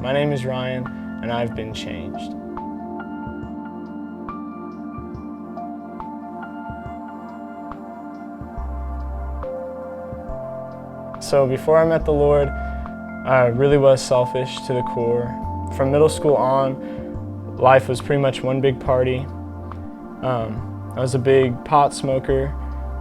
My name is Ryan, and I've been changed. So before I met the Lord, I really was selfish to the core. From middle school on, life was pretty much one big party. I was a big pot smoker.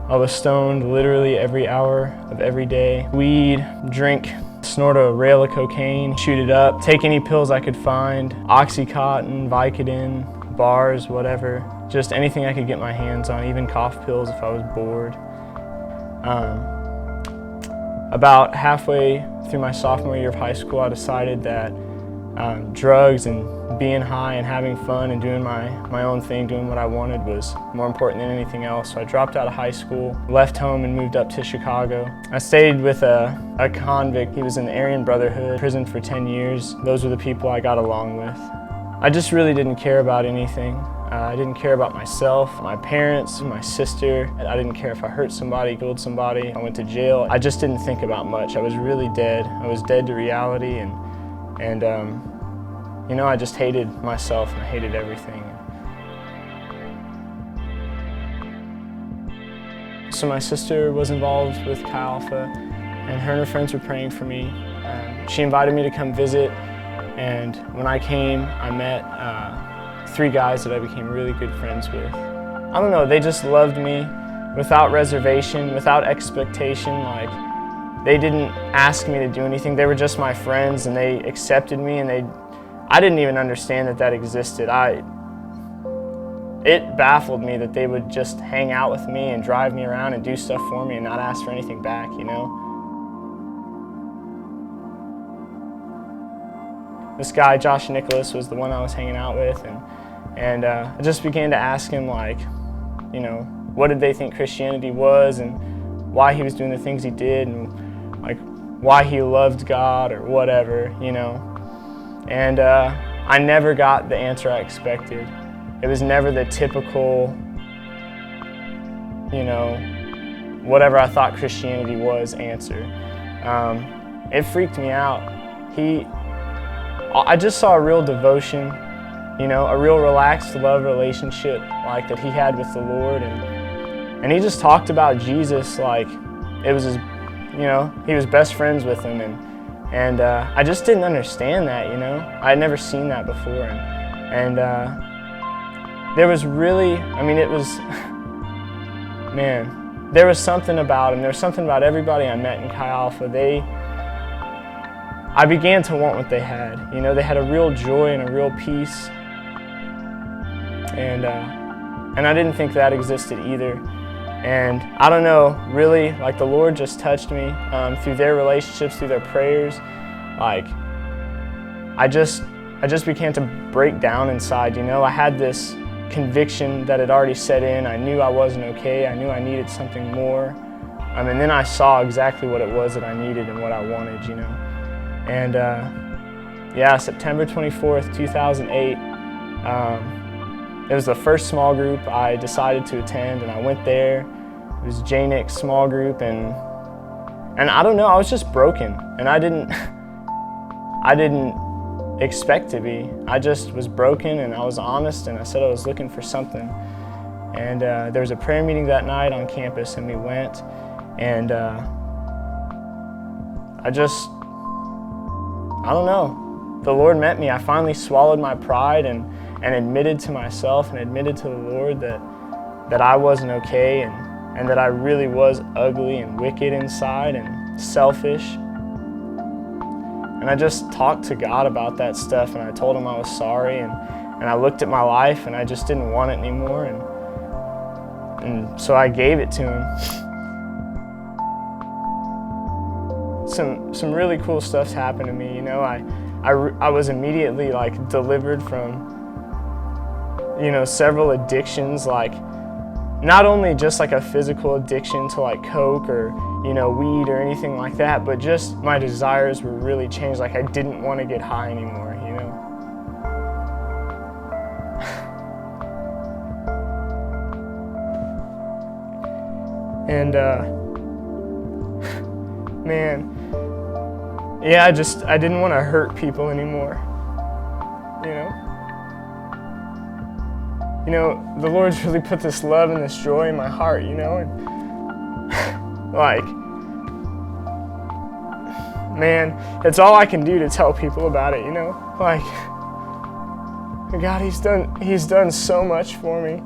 I was stoned literally every hour of every day. Weed, drink, snort a rail of cocaine, shoot it up, take any pills I could find, Oxycontin, Vicodin, bars, whatever. Just anything I could get my hands on, even cough pills if I was bored. About halfway through my sophomore year of high school, I decided that drugs and being high and having fun and doing my own thing, doing what I wanted was more important than anything else. So I dropped out of high school, left home and moved up to Chicago. I stayed with a convict. He was in the Aryan Brotherhood, prison for 10 years. Those were the people I got along with. I just really didn't care about anything. I didn't care about myself, my parents, my sister. I didn't care if I hurt somebody, killed somebody, I went to jail. I just didn't think about much. I was really dead. I was dead to reality, and you know, I just hated myself and I hated everything. So my sister was involved with Chi Alpha, and her and her friends were praying for me. She invited me to come visit, and when I came, I met 3 guys that I became really good friends with. I don't know, they just loved me without reservation, without expectation. Like, they didn't ask me to do anything. They were just my friends, and they accepted me, and I didn't even understand that existed. It baffled me that they would just hang out with me and drive me around and do stuff for me and not ask for anything back, you know? This guy, Josh Nicholas, was the one I was hanging out with, and I just began to ask him, like, you know, what did they think Christianity was, and why he was doing the things he did, and like why he loved God or whatever, you know. And I never got the answer I expected. It was never the typical, you know, whatever I thought Christianity was answer. It freaked me out. I just saw a real devotion, you know, a real relaxed love relationship like that he had with the Lord, and he just talked about Jesus like it was his, you know, he was best friends with him, and I just didn't understand that, you know. I had never seen that before, and there was really, I mean, it was, man, there was something about him. There was something about everybody I met in Chi Alpha. I began to want what they had. You know, they had a real joy and a real peace, and I didn't think that existed either. And I don't know, really, like the Lord just touched me through their relationships, through their prayers. Like, I just began to break down inside, you know. I had this conviction that had already set in. I knew I wasn't okay. I knew I needed something more. And then I saw exactly what it was that I needed and what I wanted, you know. And yeah, September 24th, 2008, it was the first small group I decided to attend, and I went there. It was JNIC's small group, and I don't know, I was just broken, and I didn't expect to be. I just was broken, and I was honest, and I said I was looking for something. And there was a prayer meeting that night on campus, and we went, and I don't know, the Lord met me. I finally swallowed my pride and admitted to myself and admitted to the Lord that I wasn't okay, and that I really was ugly and wicked inside and selfish. And I just talked to God about that stuff, and I told him I was sorry, and I looked at my life and I just didn't want it anymore, and so I gave it to him. Some really cool stuff's happened to me, you know. I was immediately like delivered from, you know, several addictions, like not only just like a physical addiction to like coke or, you know, weed or anything like that, but just my desires were really changed. Like I didn't want to get high anymore, you know. And man, yeah, I didn't want to hurt people anymore, you know? You know, the Lord's really put this love and this joy in my heart, you know? And like, man, it's all I can do to tell people about it, you know? Like, God, He's done so much for me.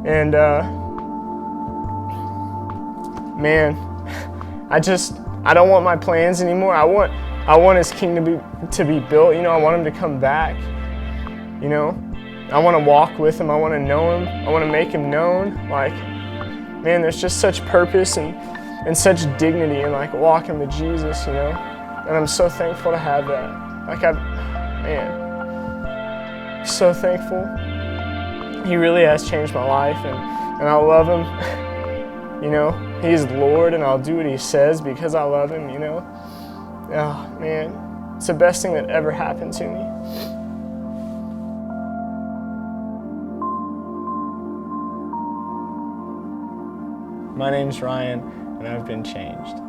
And, man, I don't want my plans anymore. I want His kingdom to be built, you know? I want Him to come back, you know? I want to walk with Him. I want to know Him. I want to make Him known. Like, man, there's just such purpose and such dignity in like walking with Jesus, you know? And I'm so thankful to have that. Like, man, so thankful. He really has changed my life, and I love Him. You know, He is Lord, and I'll do what He says because I love Him, you know? Oh, man, it's the best thing that ever happened to me. My name's Ryan, and I've been changed.